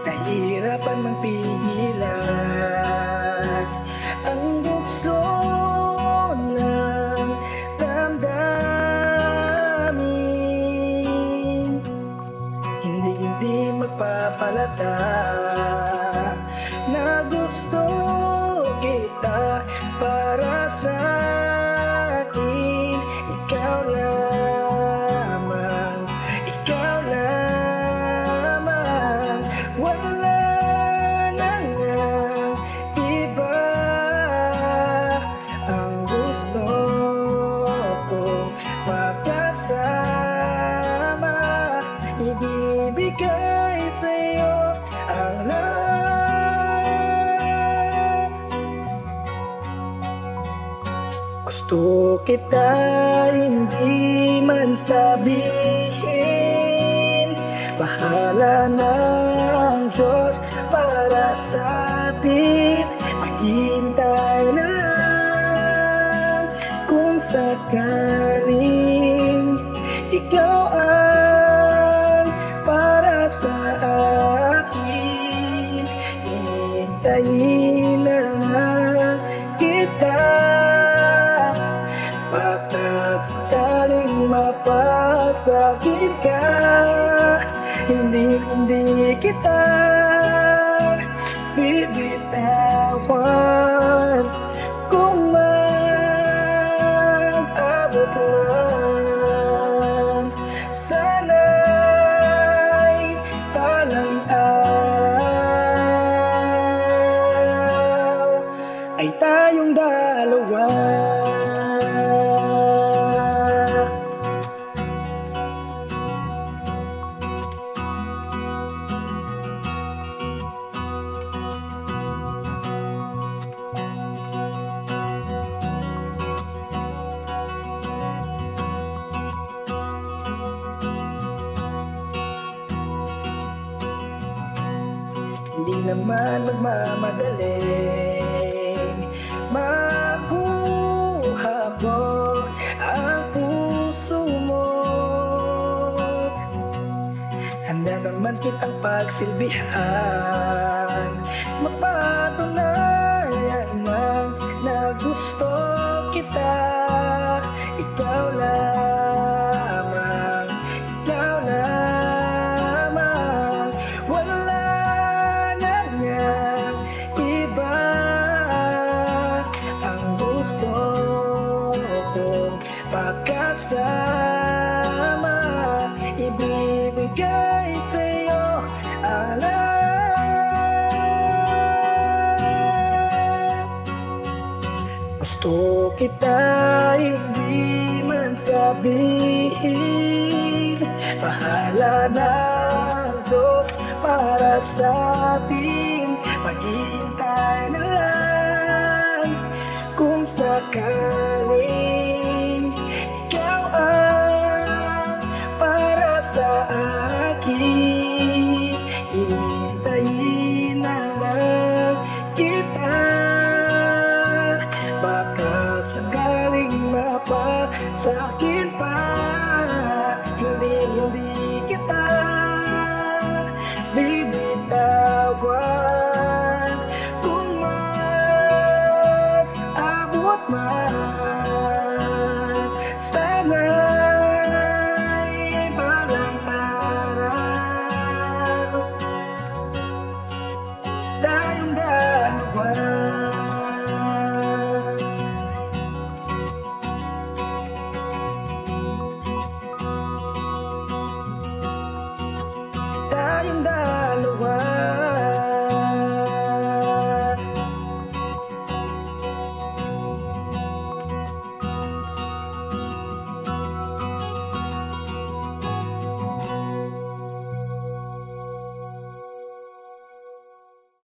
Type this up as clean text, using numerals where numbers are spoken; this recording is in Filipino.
Nahihirapan mang pigilan ang bukso ng damdamin. Hindi magpapalata na gusto kita para sa akin. Ikaw lamang, ikaw lamang. Wala nang iba ang gusto kong makasama. Ibibigay sa'yo ang lahat. Gusto kita hindi man sabihin, bahala na ang Diyos para sa atin. Maghintay na lang kung sakaling ikaw ang para sa akin. Hintayin na lang kita, baka sakaling mapasakit ka. Hindi kita bibitawan kung mag-abot man. Sana'y balang araw ay tayong dalawa. Hindi naman magmamadaling makuha ko ang puso mo. Handa naman kitang pagsilbihan, mapatunayan man na gusto kita. Ikaw lamang, ikaw lamang. Wala iba ang gusto kong makasama. Ibibigay sa'yo ang lahat. Gusto kita hindi man sabihin, bahala na ang Diyos para sa atin. Maghintay na lang kung sakaling ikaw ang para sa akin. Hintayin na lang kita, baka sakaling mapasakit